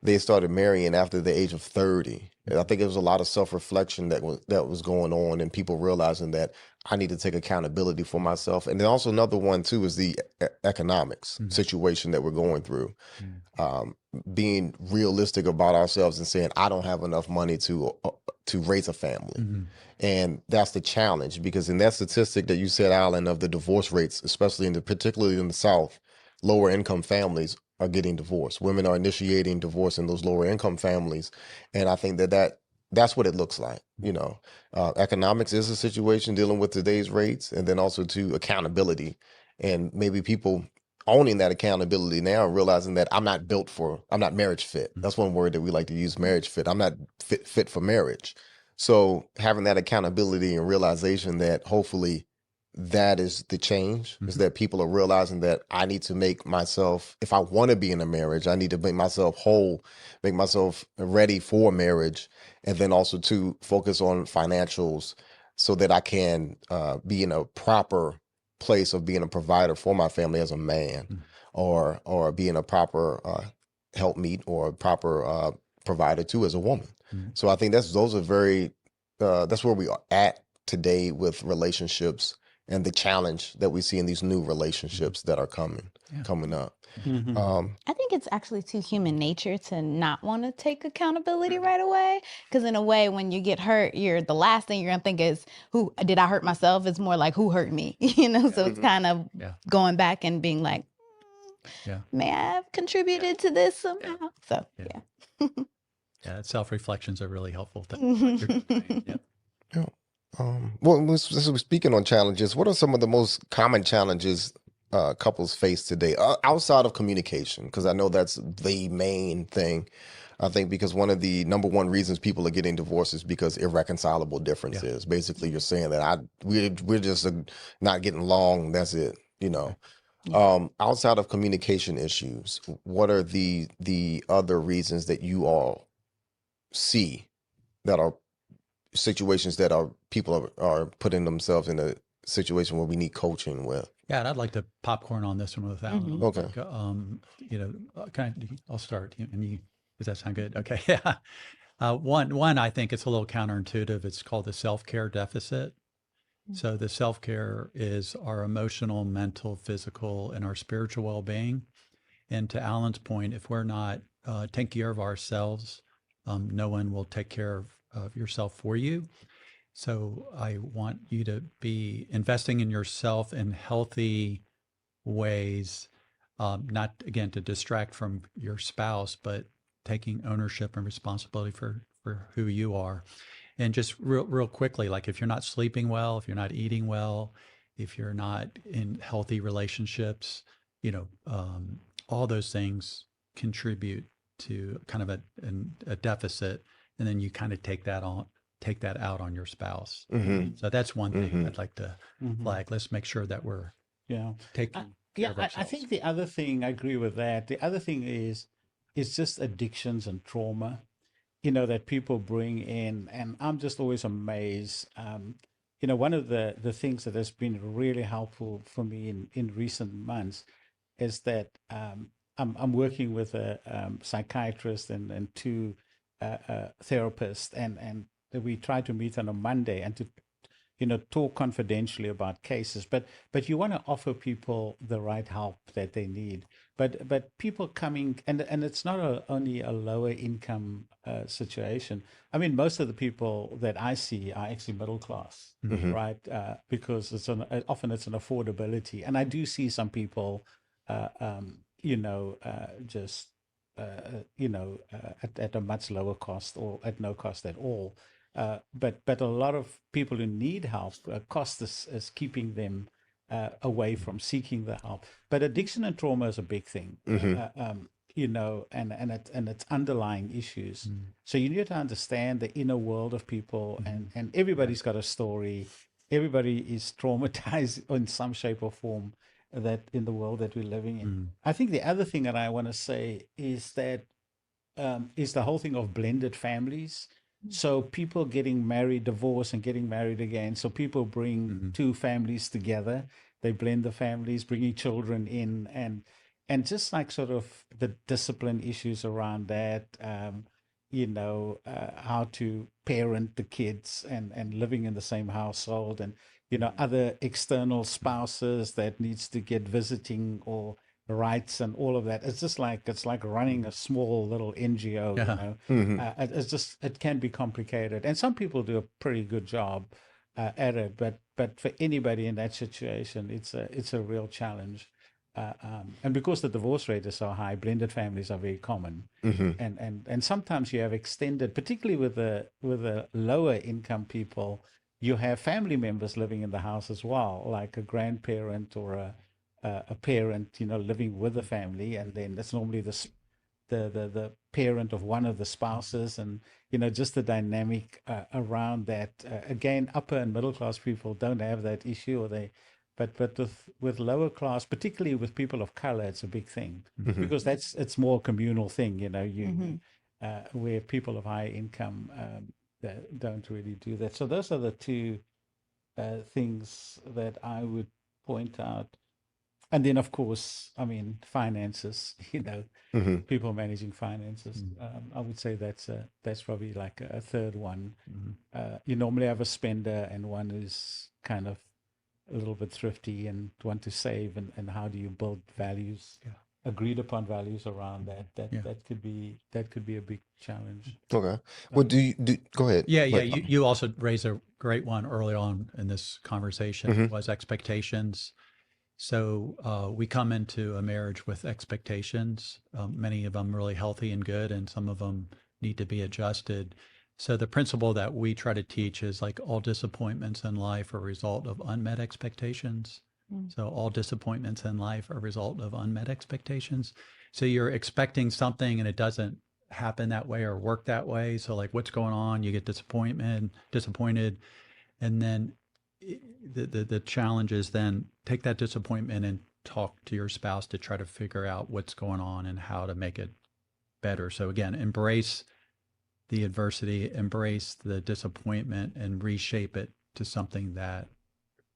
they started marrying after the age of 30. And I think there was a lot of self-reflection that was going on, and people realizing that I need to take accountability for myself. And then also another one too is the economics situation that we're going through. Being realistic about ourselves and saying, I don't have enough money to raise a family. And that's the challenge, because in that statistic that you said, Alan, of the divorce rates, especially particularly in the South, lower income families are getting divorced. Women are initiating divorce in those lower income families. And I think that's what it looks like. Economics is a situation dealing with today's rates, and then also to accountability, and maybe people owning that accountability now and realizing that I'm not marriage fit. That's one word that we like to use, marriage fit. I'm not fit for marriage. So having that accountability and realization that hopefully that is the change, is that people are realizing that I need to make myself, if I want to be in a marriage, I need to make myself whole, make myself ready for marriage, and then also to focus on financials so that I can be in a proper place of being a provider for my family as a man, or being a proper helpmeet or a proper provider too as a woman. So I think that's where we are at today with relationships, and the challenge that we see in these new relationships that are coming up. I think it's actually to human nature to not want to take accountability right away. Because in a way, when you get hurt, the last thing you're gonna think is, "Who did I hurt myself?" It's more like, "Who hurt me?" So it's kind of going back and being like, "May I have contributed to this somehow?" So yeah. Yeah, self-reflections are really helpful. What you're doing. Yep. Yeah. Well, speaking on challenges, what are some of the most common challenges couples face today, outside of communication? Because I know that's the main thing. I think because one of the number one reasons people are getting divorced is because irreconcilable differences. Basically, you're saying that we're just not getting along. That's it. Outside of communication issues, what are the other reasons that you all see that are situations that people are putting themselves in a situation where we need coaching with? Yeah, and I'd like to popcorn on this one with Alan. Okay. I'll start. Does that sound good? Okay. Yeah. One, I think it's a little counterintuitive. It's called the self-care deficit. So the self-care is our emotional, mental, physical, and our spiritual well-being. And to Alan's point, if we're not taking care of ourselves, no one will take care of yourself for you. So I want you to be investing in yourself in healthy ways, not again to distract from your spouse, but taking ownership and responsibility for who you are. And just real quickly, like if you're not sleeping well, if you're not eating well, if you're not in healthy relationships, all those things contribute to kind of a deficit, and then you kind of take that out on your spouse. So that's one thing I'd like to flag. Let's make sure that we're Yeah. taking care Yeah, of I ourselves. think the other thing, I agree with that. The other thing is just addictions and trauma, that people bring in. And I'm just always amazed. One of the things that has been really helpful for me in recent months is that I'm working with a psychiatrist and two therapists, and we try to meet on a Monday and to talk confidentially about cases, but you want to offer people the right help that they need. But people coming, and it's not only a lower income situation. I mean, most of the people that I see are actually middle class, right? Because often it's an affordability, and I do see some people, just at a much lower cost or at no cost at all. But a lot of people who need help, cost is keeping them away from seeking the help. But addiction and trauma is a big thing, and it's underlying issues. So you need to understand the inner world of people, and everybody's got a story. Everybody is traumatized in some shape or form that in the world that we're living in. I think the other thing that I want to say is that is the whole thing of blended families. So people getting married, divorced, and getting married again. So people bring two families together. They blend the families, bringing children in, and just like sort of the discipline issues around that. How to parent the kids and living in the same household, and other external spouses that needs to get visiting or rights and all of that. It's like running a small little NGO. It can be complicated, and some people do a pretty good job at it. But for anybody in that situation, it's a real challenge. And because the divorce rate is so high, blended families are very common, and sometimes you have extended, particularly with the lower income people, you have family members living in the house as well, like a grandparent or a parent, living with the family, and then that's normally the parent of one of the spouses, and just the dynamic around that. Again, upper and middle class people don't have that issue, but with lower class, particularly with people of color, it's a big thing because it's more a communal thing, where people of high income don't really do that. So those are the two things that I would point out. And then, of course, I mean, finances, people managing finances. I would say that's probably like a third one. You normally have a spender and one who's kind of a little bit thrifty and want to save. And how do you build values, agreed upon values around that? That could be a big challenge. Okay. Well, go ahead. Yeah. Go ahead. You also raised a great one early on in this conversation, was expectations. So we come into a marriage with expectations, many of them really healthy and good, and some of them need to be adjusted. So the principle that we try to teach is like all disappointments in life are a result of unmet expectations. So all disappointments in life are a result of unmet expectations. So you're expecting something and it doesn't happen that way or work that way. So like what's going on? You get disappointed, and then the challenge is then take that disappointment and talk to your spouse to try to figure out what's going on and how to make it better. So again, embrace the adversity, embrace the disappointment, and reshape it to something that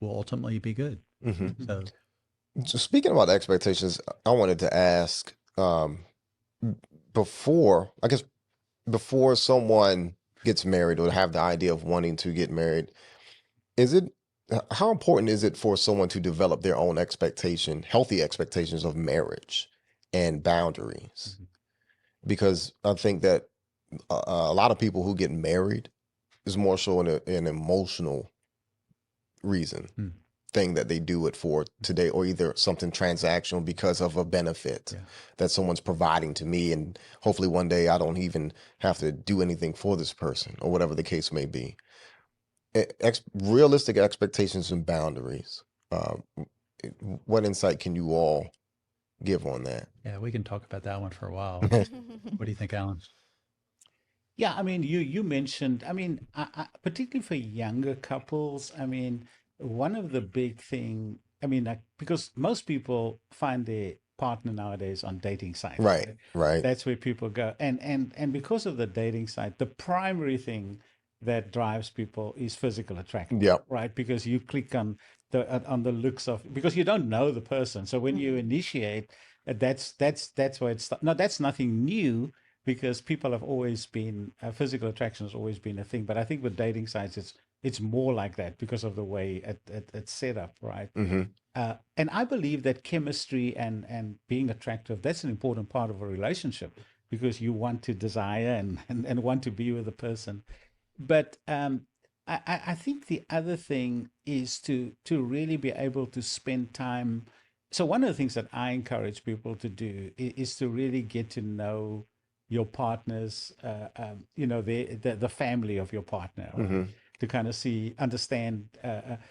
will ultimately be good. So speaking about expectations, I wanted to ask, before someone gets married or have the idea of wanting to get married, how important is it for someone to develop their own healthy expectations of marriage? and boundaries. Mhm. Because I think that a lot of people who get married is more so an emotional reason Mm. thing that they do it for today, or either something transactional because of a benefit Yeah. that someone's providing to me, and hopefully one day I don't even have to do anything for this person, or whatever the case may be. Realistic expectations and boundaries. What insight can you all give on that? Yeah, we can talk about that one for a while. What do you think, Alan? Yeah, I mean, you mentioned, I mean, particularly for younger couples, I mean, one of the big thing, I mean, like, because most people find their partner nowadays on dating sites, Right, right? right. That's where people go. And because of the dating site, the primary thing that drives people is physical attraction, Yep. right? Because you click on the looks of, because you don't know the person. So when you initiate, that's where it's no, that's nothing new, because people have always been physical attraction has always been a thing. But I think with dating sites, it's more like that because of the way it's set up, right? Mm-hmm. And I believe that chemistry and being attractive, that's an important part of a relationship, because you want to desire and want to be with a person. But I think the other thing is to really be able to spend time. So one of the things that I encourage people to do is to really get to know your partner's, the family of your partner, right? Mm-hmm. To kind of understand.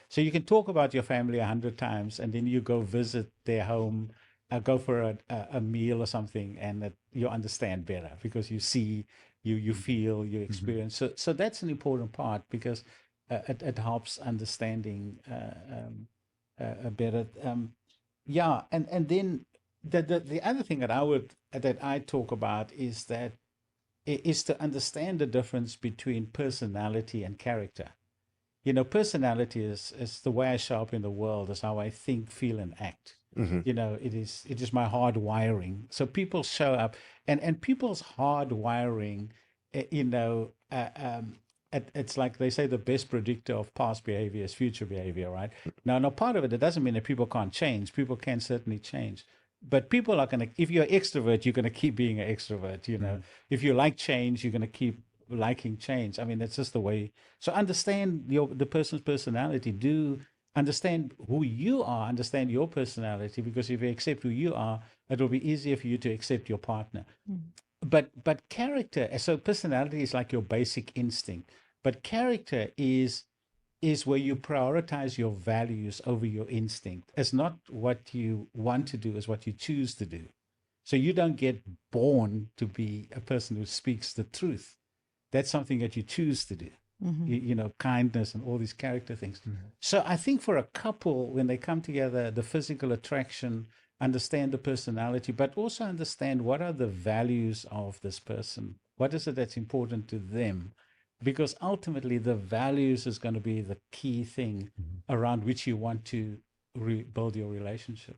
So you can talk about your family 100 times, and then you go visit their home, go for a meal or something, and that you understand better because you see, you feel, you experience. So that's an important part, because it helps understanding better. Yeah, and then the other thing that I talk about is that is to understand the difference between personality and character. Personality is the way I show up in the world, is how I think, feel, and act. Mm-hmm. It is my hard wiring. So people show up, and people's hard wiring, eh, you know, it's like they say the best predictor of past behavior is future behavior, right? Now, part of it doesn't mean that people can't change. People can certainly change. But people are going to, if you're extrovert, you're going to keep being an extrovert. If you like change, you're going to keep liking change. I mean, that's just the way. So understand the person's personality. Do understand who you are, understand your personality, because if you accept who you are, it'll be easier for you to accept your partner. But character, so personality is like your basic instinct, but character is where you prioritize your values over your instinct. It's not what you want to do, it's what you choose to do. So you don't get born to be a person who speaks the truth. That's something that you choose to do. Kindness and all these character things. So I think for a couple, when they come together, the physical attraction, understand the personality, but also understand what are the values of this person. What is it that's important to them? Because ultimately, the values is going to be the key thing around which you want to build your relationship.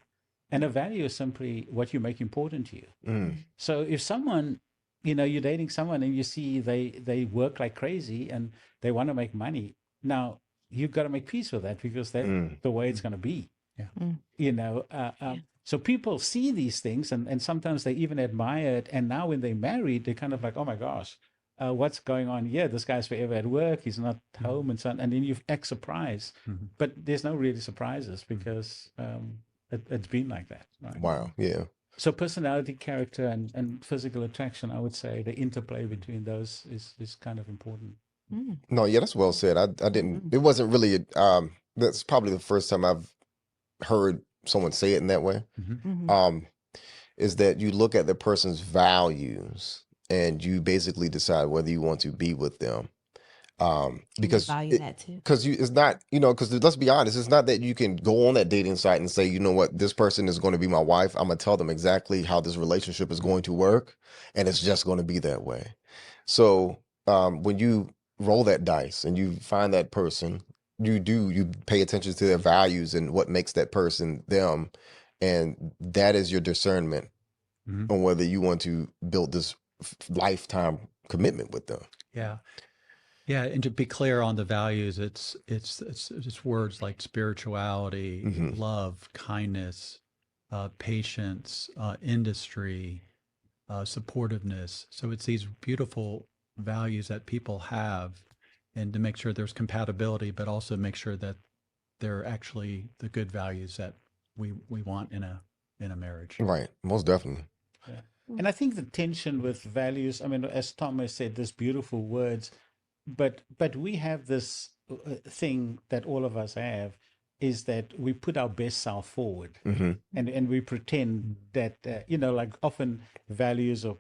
And a value is simply what you make important to you. Mm. So if someone, you're dating someone and you see they work like crazy and they want to make money, now you've got to make peace with that, because that's the way it's going to be. Yeah. So people see these things, and sometimes they even admire it. And now when they're married, they're kind of like, oh my gosh, what's going on here? This guy's forever at work. He's not home and so on. And then you act surprised. But there's no really surprises, because it's been like that. Right? Wow. Yeah. So personality, character, and physical attraction, I would say the interplay between those is kind of important. No, yeah, that's well said. I didn't, it wasn't really, that's probably the first time I've heard someone say it in that way. Um, is that you look at the person's values and you basically decide whether you want to be with them. Because value that too. because it's not, because let's be honest, it's not that you can go on that dating site and say, you know what, this person is going to be my wife. I'm gonna tell them exactly how this relationship is going to work, and it's just going to be that way. So when you roll that dice and you find that person, you pay attention to their values and what makes that person them, and that is your discernment on whether you want to build this lifetime commitment with them. Yeah. Yeah, and to be clear on the values, it's words like spirituality, love, kindness, patience, industry, supportiveness. So it's these beautiful values that people have, and to make sure there's compatibility, but also make sure that they're actually the good values that we want in a marriage. Right. Most definitely. Yeah. And I think the tension with values, I mean, as Thomas said, these beautiful words, but we have this thing that all of us have, is that we put our best self forward, and we pretend that like often values or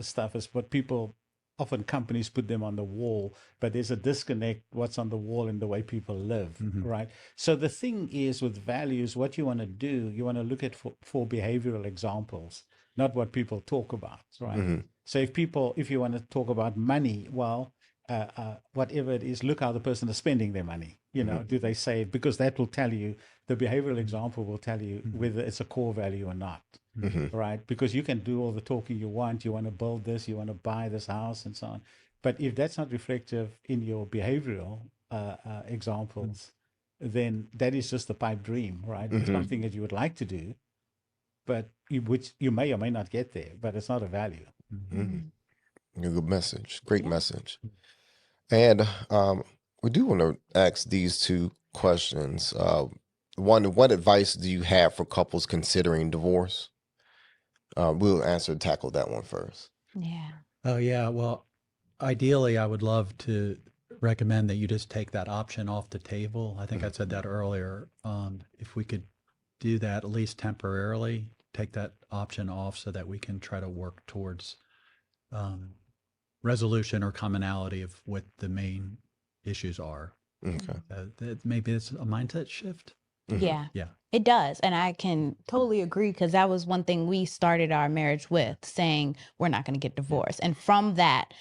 stuff is what people, often companies put them on the wall, but there's a disconnect what's on the wall and the way people live, right? So the thing is with values, what you want to do, you want to look at for behavioral examples, not what people talk about, right? So if you want to talk about money, well, whatever it is, look how the person is spending their money. Do they save? Because that will tell you, the behavioral example will tell you whether it's a core value or not, right? Because you can do all the talking you want to build this, you want to buy this house and so on. But if that's not reflective in your behavioral examples, then that is just a pipe dream, right? It's something that you would like to do, but which you may or may not get there, but it's not a value. Good message. Great message. And we do want to ask these two questions. One, what advice do you have for couples considering divorce? We'll tackle that one first. Yeah. Oh, yeah. Well, ideally, I would love to recommend that you just take that option off the table. I think I said that earlier. If we could do that, at least temporarily, take that option off so that we can try to work towards resolution or commonality of what the main issues are. Okay. Maybe it's a mindset shift. Yeah. Yeah. It does. And I can totally agree, because that was one thing we started our marriage with, saying we're not going to get divorced. And from that,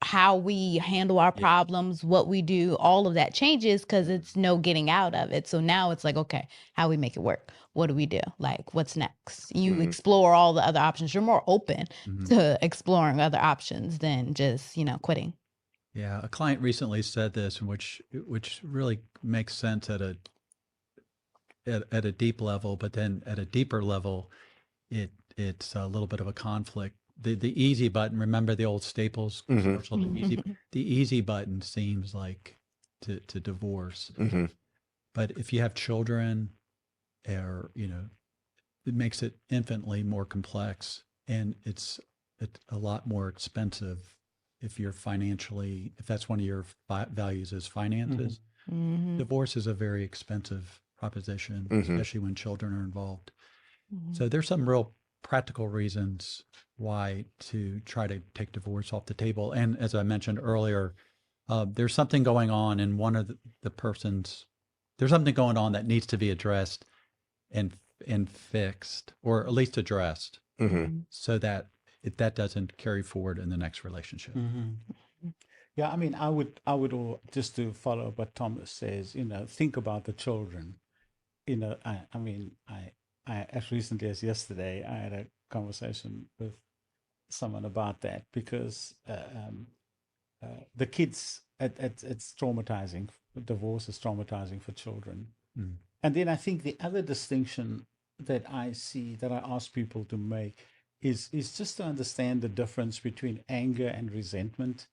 how we handle our problems, what we do, all of that changes, because it's no getting out of it. So now it's like, okay, how we make it work? What do we do? Like, what's next? You explore all the other options. You're more open to exploring other options than just, quitting. Yeah. A client recently said this, which really makes sense at a deep level, but then at a deeper level, it's a little bit of a conflict. The easy button, remember the old Staples commercial? The easy button seems like to divorce. But if you have children, or it makes it infinitely more complex, and it's a lot more expensive if that's one of your values is finances. Divorce is a very expensive proposition, especially when children are involved. So there's some real practical reasons why to try to take divorce off the table. And as I mentioned earlier, there's something going on in one of the persons. There's something going on that needs to be addressed and fixed, or at least addressed, so that that doesn't carry forward in the next relationship. Yeah, I mean, I would just to follow up what Thomas says, think about the children. I mean, as recently as yesterday, I had a conversation with someone about that, because the kids, it's traumatizing. Divorce is traumatizing for children. And then I think the other distinction that I see, that I ask people to make, is just to understand the difference between anger and resentment.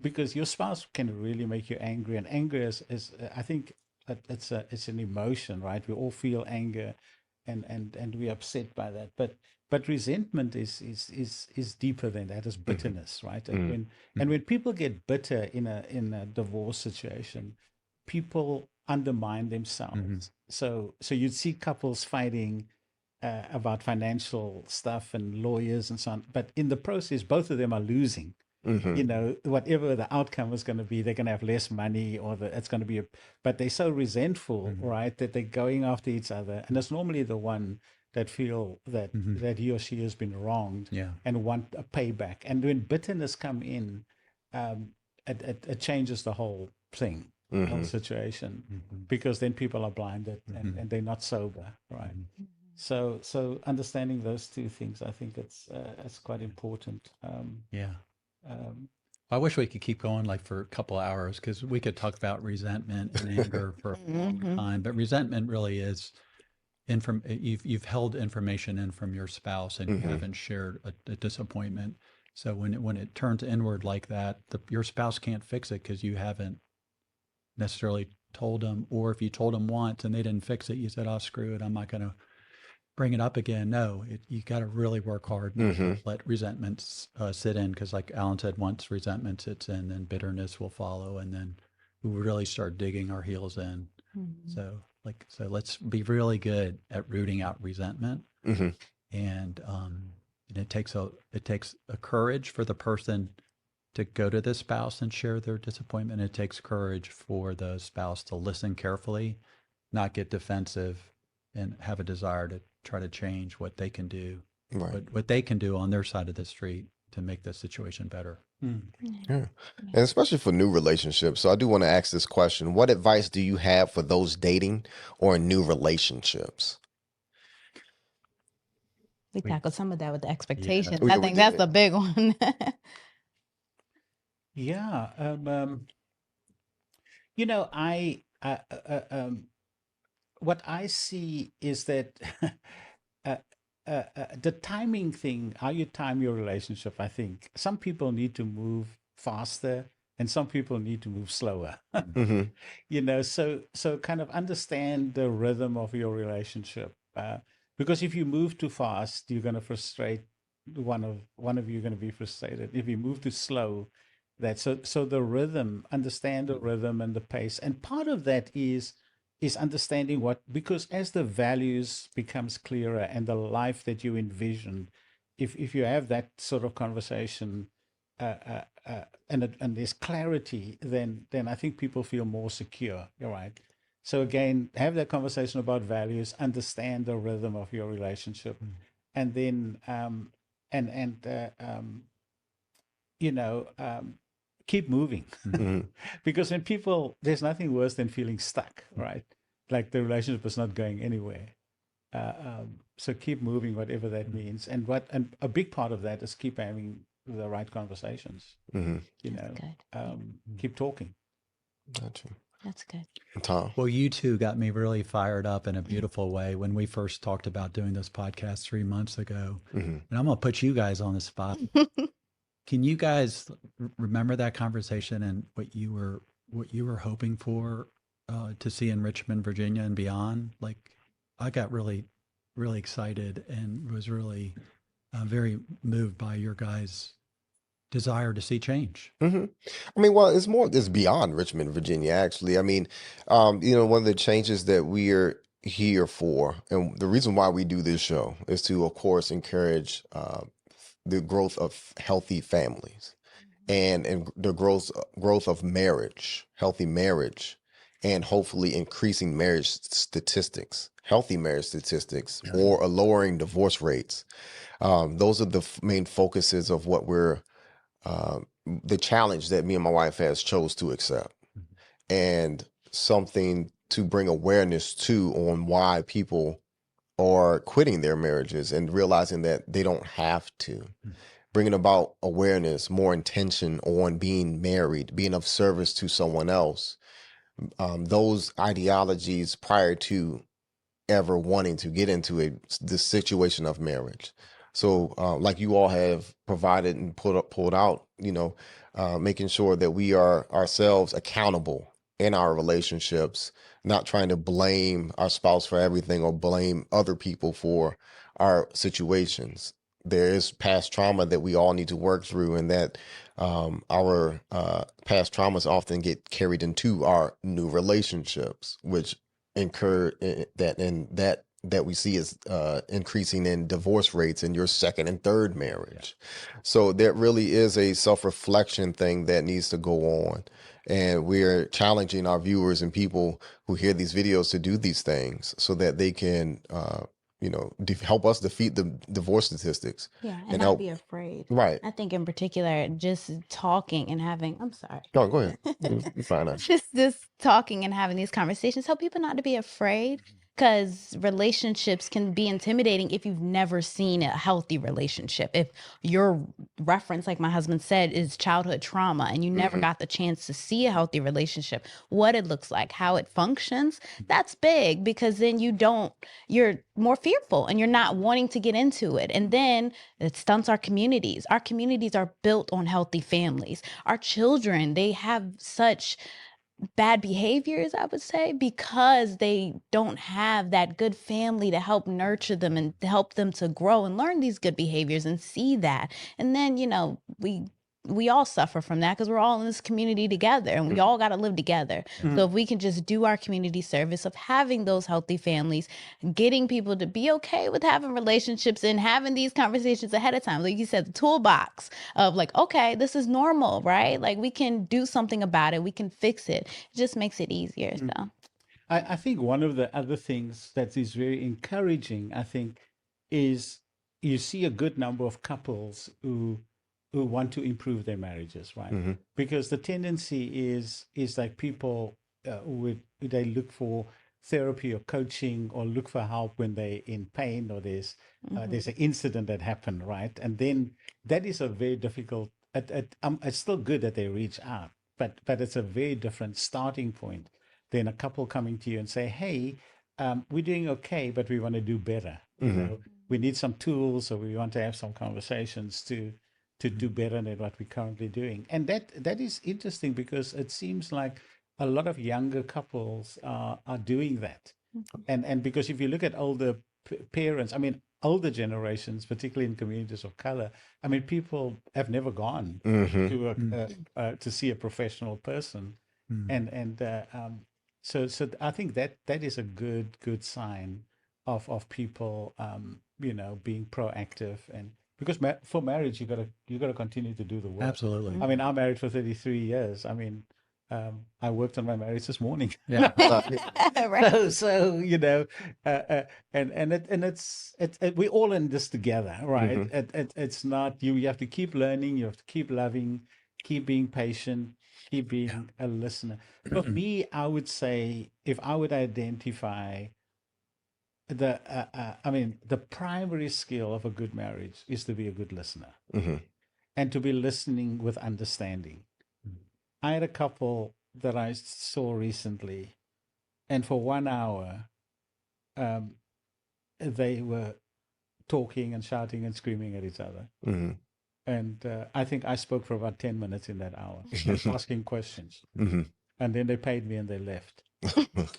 Because your spouse can really make you angry, and anger is I think it's an emotion, right? We all feel anger, and we're upset by that. But resentment is deeper than that. Is bitterness, right? And when people get bitter in a divorce situation, people undermine themselves. So you'd see couples fighting about financial stuff and lawyers and so on, but in the process, both of them are losing. Whatever the outcome is going to be, they're going to have less money, or it's going to be but they're so resentful, right, that they're going after each other, and it's normally the one that feel that he or she has been wronged, and want a payback. And when bitterness come in, it changes the whole thing, the whole situation, because then people are blinded, and they're not sober, right? So understanding those two things, I think it's quite important. I wish we could keep going like for a couple of hours, because we could talk about resentment and anger for a long time. But resentment really is you've held information in from your spouse and you Mm-hmm. haven't shared a disappointment. So when it turns inward like that, your spouse can't fix it because you haven't necessarily told them, or if you told them once and they didn't fix it, you said, "Oh, screw it, I'm not going to bring it up again." No, you got to really work hard not Mm-hmm. to let resentments sit in, because like Alan said, once resentment sits in, then bitterness will follow, and then we really start digging our heels in. Mhm. So let's be really good at rooting out resentment, Mm-hmm. and it takes a courage for the person to go to the spouse and share their disappointment. It takes courage for the spouse to listen carefully, not get defensive, and have a desire to try to change what they can do, Right. what they can do on their side of the street to make the situation better. Yeah. Yeah. And especially for new relationships. So I do want to ask this question. What advice do you have for those dating or in new relationships? We We- tackled some of that with the Yeah. expectations. We- I we think did. that's a big one. Yeah. What I see is that uh, the timing thing, how you time your relationship, I think some people need to move faster and some people need to move slower. Mm-hmm. So kind of understand the rhythm of your relationship. Because if you move too fast, you're going to frustrate one of you going to be frustrated. If you move too slow, so the rhythm, understand the rhythm and the pace. And part of that is understanding because as the values becomes clearer and the life that you envision, if you have that sort of conversation, and there's clarity, then I think people feel more secure. You're right. So again, have that conversation about values, understand the rhythm of your relationship, and then and you know keep moving. Mm-hmm. Because when people, there's nothing worse than feeling stuck, right? Like the relationship is not going anywhere. So keep moving, whatever that means, and a big part of that is keep having the right conversations. Mm-hmm. Good. Keep talking. Gotcha. That's good. Tom. Well, you two got me really fired up in a beautiful way when we first talked about doing this podcast 3 months ago. Mm-hmm. And I'm going to put you guys on the spot. Can you guys remember that conversation and what you were hoping for to see in Richmond, Virginia, and beyond? Like, I got really, really excited and was really very moved by your guys' desire to see change. Mm-hmm. I mean, well, it's beyond Richmond, Virginia, actually. I mean, one of the changes that we are here for, and the reason why we do this show is to, of course, encourage the growth of healthy families and the growth of marriage, healthy marriage, and hopefully increasing marriage statistics, healthy marriage statistics, or lowering divorce rates. Those are the main focuses of what we're the challenge that me and my wife has chose to accept, and something to bring awareness to on why people are quitting their marriages and realizing that they don't have to. Bringing about awareness, more intention on being married, being of service to someone else. Those ideologies prior to ever wanting to get into the situation of marriage. So, like you all have provided and pulled out, making sure that we are ourselves accountable in our relationships, not trying to blame our spouse for everything or blame other people for our situations. There is past trauma that we all need to work through, and that our past traumas often get carried into our new relationships, which incur that we see is increasing in divorce rates in your second and third marriage. So there really is a self-reflection thing that needs to go on, and we're challenging our viewers and people who hear these videos to do these things so that they can help us defeat the divorce statistics. Yeah, and And not help. be afraid. Right. I think in particular, just talking and having, I'm sorry. No, go ahead. You're fine. Just talking and having these conversations help people not to be afraid because relationships can be intimidating if you've never seen a healthy relationship. If your reference, like my husband said, is childhood trauma and you never got the chance to see a healthy relationship, what it looks like, how it functions, that's big, because then you're more fearful and you're not wanting to get into it. And then it stunts our communities. Our communities are built on healthy families. Our children, they have such bad behaviors, I would say, because they don't have that good family to help nurture them and to help them to grow and learn these good behaviors and see that. And then, we all suffer from that because we're all in this community together and we all got to live together. So if we can just do our community service of having those healthy families, getting people to be okay with having relationships and having these conversations ahead of time, like you said, the toolbox of like, okay, this is normal, right? Like we can do something about it, we can fix it. It just makes it easier. So I think one of the other things that is very encouraging, I think, is you see a good number of couples who want to improve their marriages, right? Because the tendency is like people they look for therapy or coaching or look for help when they're in pain or there's an incident that happened, right? And then that is a very difficult. It's still good that they reach out, but it's a very different starting point than a couple coming to you and say, "Hey, we're doing okay, but we want to do better. You know, we need some tools, or we want to have some conversations to do better than what we're currently doing." And that is interesting because it seems like a lot of younger couples are doing that. And because if you look at older parents, I mean, older generations, particularly in communities of color, I mean, people have never gone to see a professional person, so I think that is a good sign of people, being proactive. And because for marriage, you gotta continue to do the work. Absolutely. I mean, I'm married for 33 years. I mean, I worked on my marriage this morning. Yeah. right. So we're all in this together, right? It's not you have to keep learning, you have to keep loving, keep being patient, keep being a listener. For me, I would say, if I would identify the primary skill of a good marriage is to be a good listener and to be listening with understanding. I had a couple that I saw recently, and for 1 hour, they were talking and shouting and screaming at each other. And I think I spoke for about 10 minutes in that hour, asking questions. And then they paid me and they left.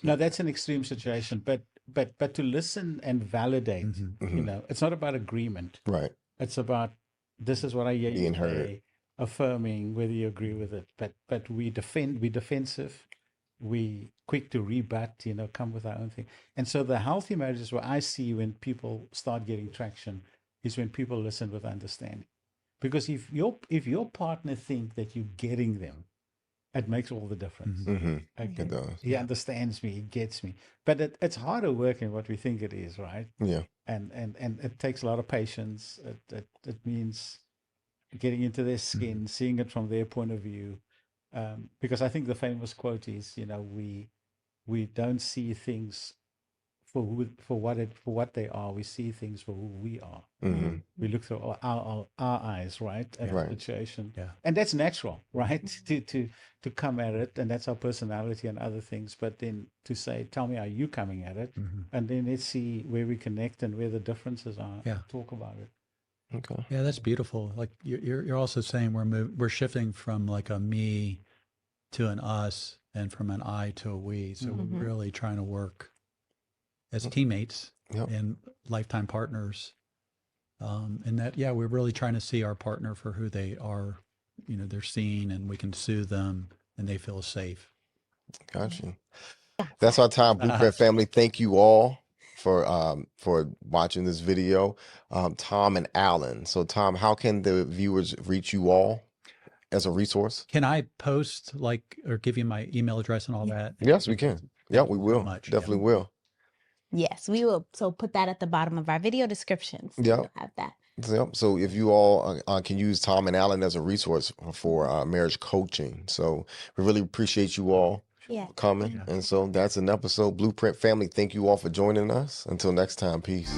Now, that's an extreme situation, but to listen and validate, it's not about agreement. Right. It's about, this is what I hear Being you heard. say, affirming whether you agree with it. But we defensive, we quick to rebut, come with our own thing. And so the healthy marriages where I see when people start getting traction is when people listen with understanding. Because if your partner think that you're getting them, it makes all the difference. Okay. It does. He understands me, he gets me. But it's harder work than what we think it is, right? Yeah. And it takes a lot of patience. It means getting into their skin, seeing it from their point of view. Because I think the famous quote is, we don't see things for what they are. We see things for who we are. We look through our eyes, right, at Right. the situation. Yeah. And that's natural, right? To come at it, and that's our personality and other things. But then to say, tell me, are you coming at it? And then let's see where we connect and where the differences are. Yeah. Talk about it. Okay. Yeah, that's beautiful. Like you're also saying we're shifting from like a me to an us and from an I to a we. So we're really trying to work as teammates Yep. and lifetime partners. And that, yeah, we're really trying to see our partner for who they are. They're seen and we can soothe them and they feel safe. Got you. That's our time, Blueprint family. Thank you all for watching this video. Tom and Alan. So Tom, how can the viewers reach you all as a resource? Can I post or give you my email address and all that? Yes, we can. Yeah, we will. Much. Definitely will. Yes, we will. So put that at the bottom of our video descriptions. Yeah. We'll have that. Yep. So if you all can use Tom and Alan as a resource for marriage coaching. So we really appreciate you all. Yeah. coming. And so that's an episode. Blueprint family, thank you all for joining us. Until next time, peace.